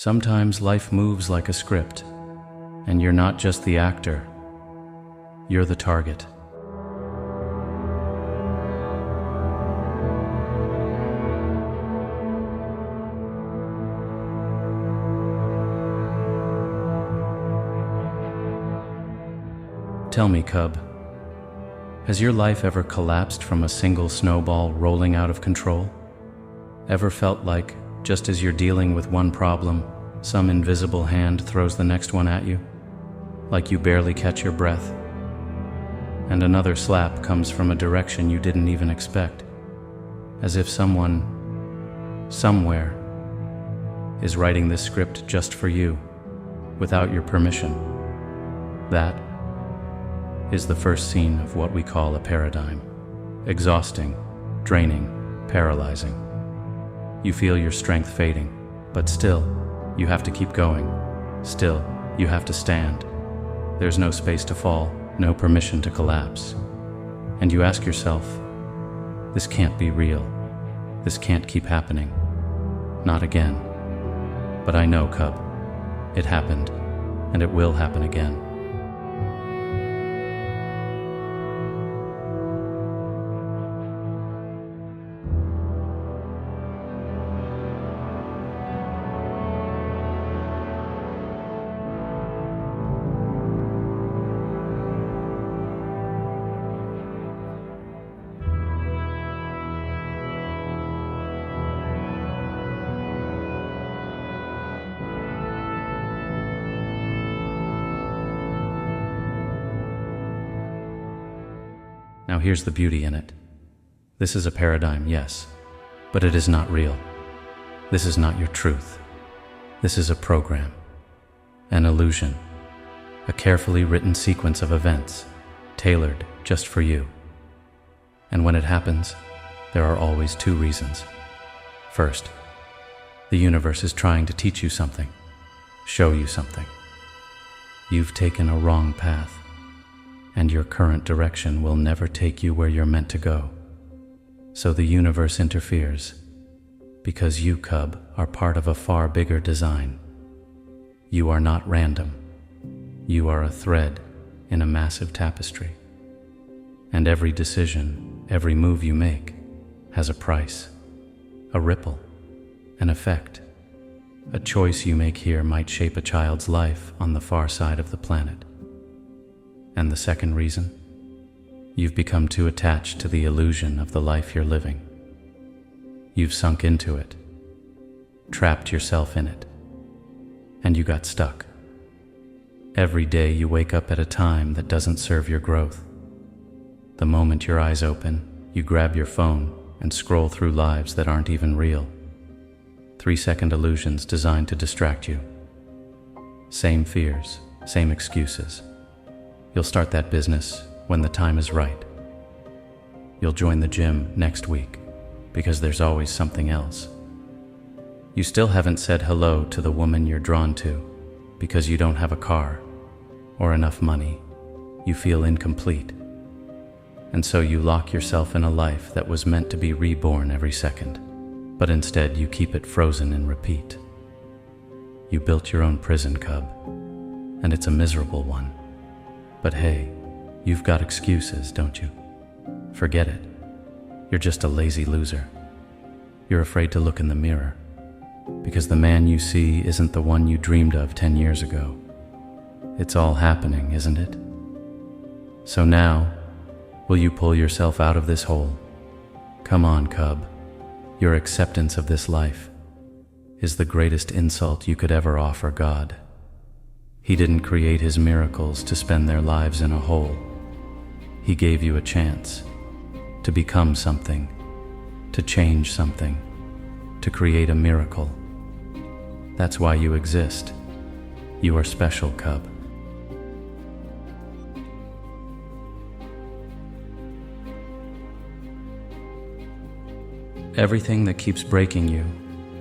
Sometimes life moves like a script, and you're not just the actor, you're the target. Tell me, Cub, has your life ever collapsed from a single snowball rolling out of control? Ever felt like, just as you're dealing with one problem, some invisible hand throws the next one at you? Like you barely catch your breath, and another slap comes from a direction you didn't even expect, as if someone, somewhere, is writing this script just for you, without your permission. That is the first scene of what we call a paradigm. Exhausting, draining, paralyzing. You feel your strength fading, but still, you have to keep going. Still, you have to stand. There's no space to fall, no permission to collapse. And you ask yourself, this can't be real. This can't keep happening. Not again. But I know, Cub, it happened, and it will happen again. Now here's the beauty in it. This is a paradigm, yes, but it is not real. This is not your truth. This is a program, an illusion, a carefully written sequence of events, tailored just for you. And when it happens, there are always two reasons. First, the universe is trying to teach you something, show you something. You've taken a wrong path, and your current direction will never take you where you're meant to go. So the universe interferes, because you, Cub, are part of a far bigger design. You are not random. You are a thread in a massive tapestry. And every decision, every move you make, has a price, a ripple, an effect. A choice you make here might shape a child's life on the far side of the planet. And the second reason? You've become too attached to the illusion of the life you're living. You've sunk into it, trapped yourself in it, and you got stuck. Every day you wake up at a time that doesn't serve your growth. The moment your eyes open, you grab your phone and scroll through lives that aren't even real. 3-second illusions designed to distract you. Same fears, same excuses. You'll start that business when the time is right. You'll join the gym next week because there's always something else. You still haven't said hello to the woman you're drawn to because you don't have a car or enough money. You feel incomplete. And so you lock yourself in a life that was meant to be reborn every second, but instead you keep it frozen in repeat. You built your own prison, Cub, and it's a miserable one. But hey, you've got excuses, don't you? Forget it. You're just a lazy loser. You're afraid to look in the mirror, because the man you see isn't the one you dreamed of 10 years ago. It's all happening, isn't it? So now, will you pull yourself out of this hole? Come on, Cub. Your acceptance of this life is the greatest insult you could ever offer God. He didn't create his miracles to spend their lives in a hole. He gave you a chance to become something, to change something, to create a miracle. That's why you exist. You are special, Cub. Everything that keeps breaking you,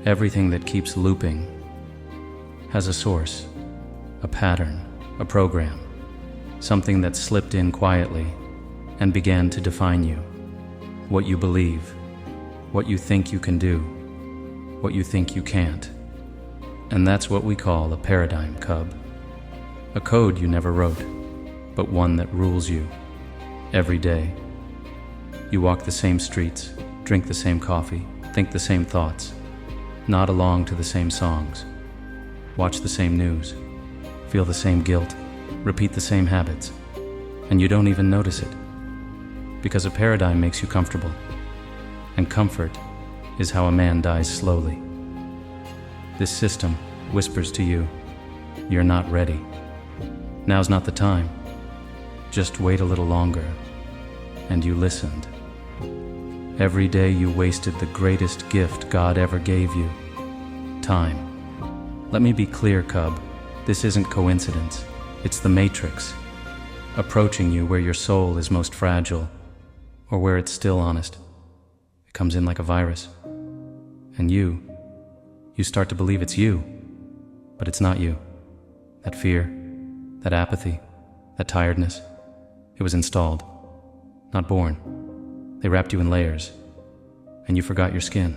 everything that keeps looping, has a source. A pattern, a program, something that slipped in quietly and began to define you. What you believe, what you think you can do, what you think you can't. And that's what we call a paradigm, cub. A code you never wrote, but one that rules you every day. You walk the same streets, drink the same coffee, think the same thoughts, nod along to the same songs, watch the same news, feel the same guilt, repeat the same habits, and you don't even notice it. Because a paradigm makes you comfortable, and comfort is how a man dies slowly. This system whispers to you, you're not ready. Now's not the time. Just wait a little longer. And you listened. Every day you wasted the greatest gift God ever gave you, time. Let me be clear, cub. This isn't coincidence. It's the Matrix, approaching you where your soul is most fragile, or where it's still honest. It comes in like a virus. And you start to believe it's you, but it's not you. That fear, that apathy, that tiredness, it was installed, not born. They wrapped you in layers, and you forgot your skin.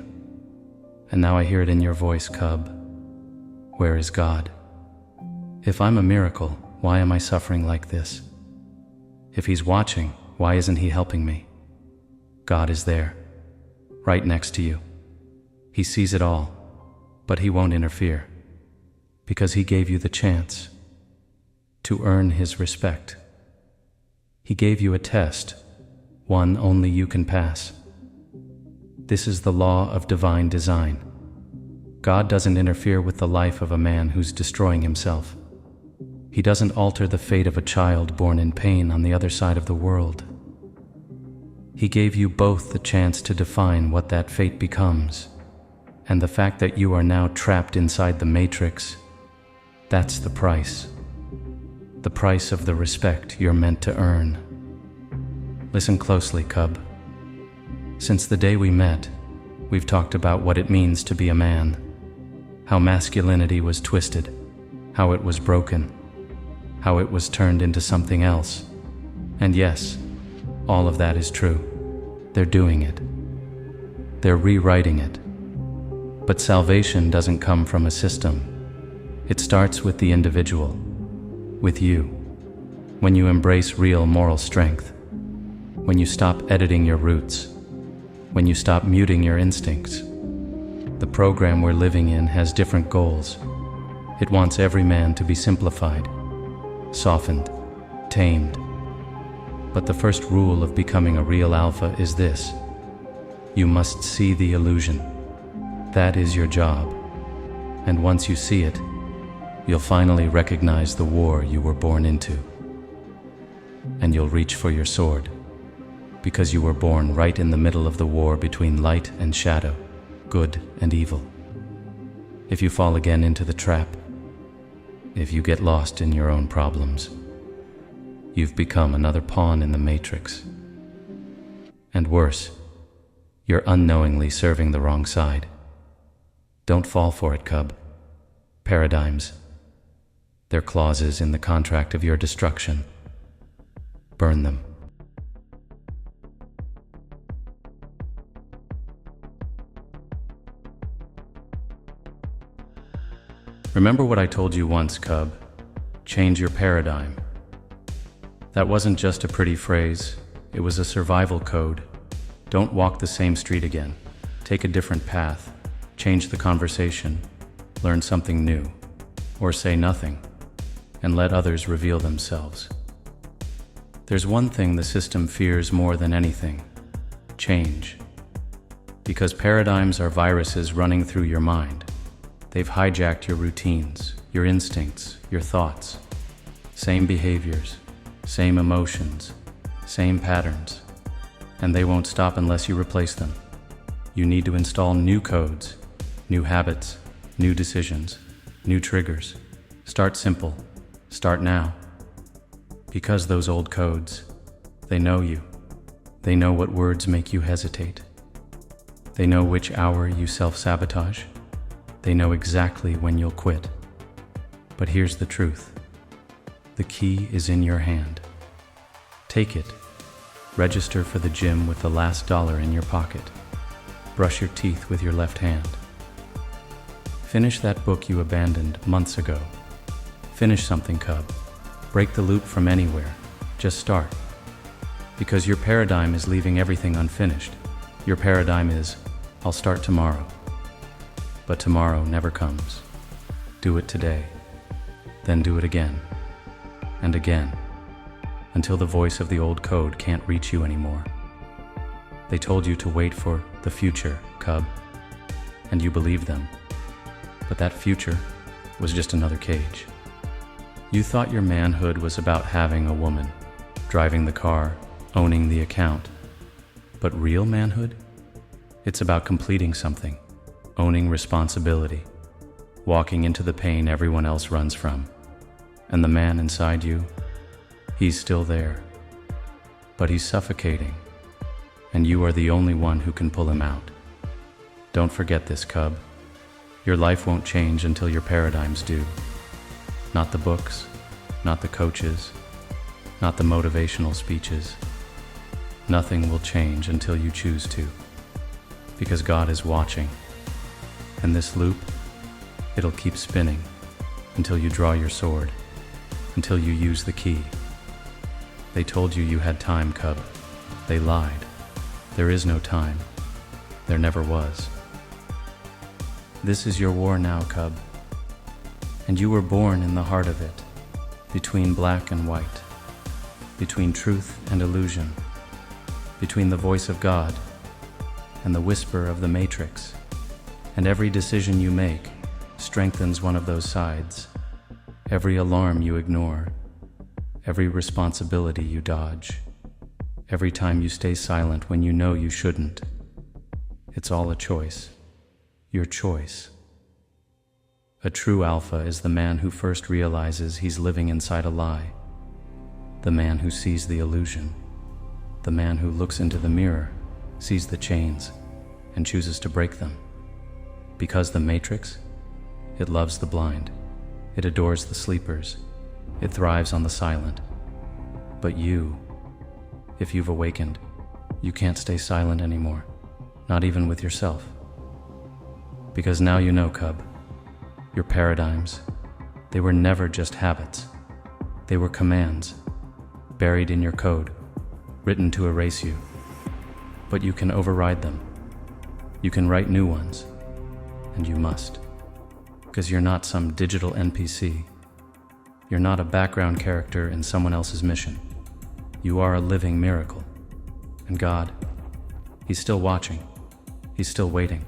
And now I hear it in your voice, cub. Where is God? If I'm a miracle, why am I suffering like this? If He's watching, why isn't He helping me? God is there, right next to you. He sees it all, but He won't interfere, because He gave you the chance to earn His respect. He gave you a test, one only you can pass. This is the law of divine design. God doesn't interfere with the life of a man who's destroying himself. He doesn't alter the fate of a child born in pain on the other side of the world. He gave you both the chance to define what that fate becomes, and the fact that you are now trapped inside the matrix, that's the price. The price of the respect you're meant to earn. Listen closely, cub. Since the day we met, we've talked about what it means to be a man, how masculinity was twisted, how it was broken, how it was turned into something else. And yes, all of that is true. They're doing it. They're rewriting it. But salvation doesn't come from a system. It starts with the individual, with you. When you embrace real moral strength, when you stop editing your roots, when you stop muting your instincts. The program we're living in has different goals. It wants every man to be simplified, softened, tamed. But the first rule of becoming a real alpha is this: you must see the illusion. That is your job. And once you see it, you'll finally recognize the war you were born into. And you'll reach for your sword, because you were born right in the middle of the war between light and shadow, good and evil. If you fall again into the trap, if you get lost in your own problems, you've become another pawn in the matrix. And worse, you're unknowingly serving the wrong side. Don't fall for it, cub. Paradigms. They're clauses in the contract of your destruction. Burn them. Remember what I told you once, cub. Change your paradigm. That wasn't just a pretty phrase, it was a survival code. Don't walk the same street again. Take a different path. Change the conversation. Learn something new. Or say nothing, and let others reveal themselves. There's one thing the system fears more than anything: change. Because paradigms are viruses running through your mind. They've hijacked your routines, your instincts, your thoughts. Same behaviors, same emotions, same patterns. And they won't stop unless you replace them. You need to install new codes, new habits, new decisions, new triggers. Start simple. Start now. Because those old codes, they know you. They know what words make you hesitate. They know which hour you self-sabotage. They know exactly when you'll quit. But here's the truth. The key is in your hand. Take it. Register for the gym with the last dollar in your pocket. Brush your teeth with your left hand. Finish that book you abandoned months ago. Finish something, cub. Break the loop from anywhere. Just start. Because your paradigm is leaving everything unfinished. Your paradigm is, I'll start tomorrow. But tomorrow never comes. Do it today. Then do it again. And again. Until the voice of the old code can't reach you anymore. They told you to wait for the future, cub. And you believed them. But that future was just another cage. You thought your manhood was about having a woman, driving the car, owning the account. But real manhood? It's about completing something, owning responsibility, walking into the pain everyone else runs from. And the man inside you, he's still there. But he's suffocating, and you are the only one who can pull him out. Don't forget this, cub. Your life won't change until your paradigms do. Not the books, not the coaches, not the motivational speeches. Nothing will change until you choose to. Because God is watching. And this loop, it'll keep spinning until you draw your sword, until you use the key. They told you you had time, cub. They lied. There is no time. There never was. This is your war now, cub. And you were born in the heart of it, between black and white, between truth and illusion, between the voice of God and the whisper of the matrix. And every decision you make strengthens one of those sides. Every alarm you ignore, every responsibility you dodge, every time you stay silent when you know you shouldn't. It's all a choice. Your choice. A true alpha is the man who first realizes he's living inside a lie, the man who sees the illusion, the man who looks into the mirror, sees the chains, and chooses to break them. Because the matrix, it loves the blind, it adores the sleepers, it thrives on the silent. But you, if you've awakened, you can't stay silent anymore, not even with yourself. Because now you know, cub, your paradigms, they were never just habits. They were commands, buried in your code, written to erase you. But you can override them. You can write new ones, and you must. Because you're not some digital NPC. You're not a background character in someone else's mission. You are a living miracle. And God, He's still watching. He's still waiting.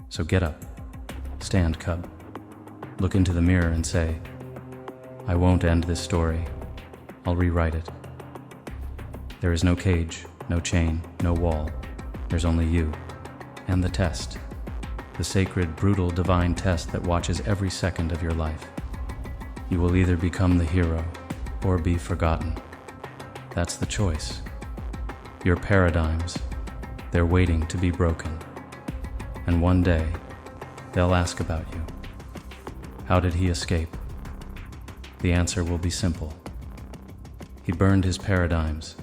So get up. Stand, cub. Look into the mirror and say, I won't end this story. I'll rewrite it. There is no cage, no chain, no wall. There's only you. And the test. The sacred, brutal, divine test that watches every second of your life. You will either become the hero or be forgotten. That's the choice. Your paradigms, they're waiting to be broken. And one day, they'll ask about you. How did he escape? The answer will be simple. He burned his paradigms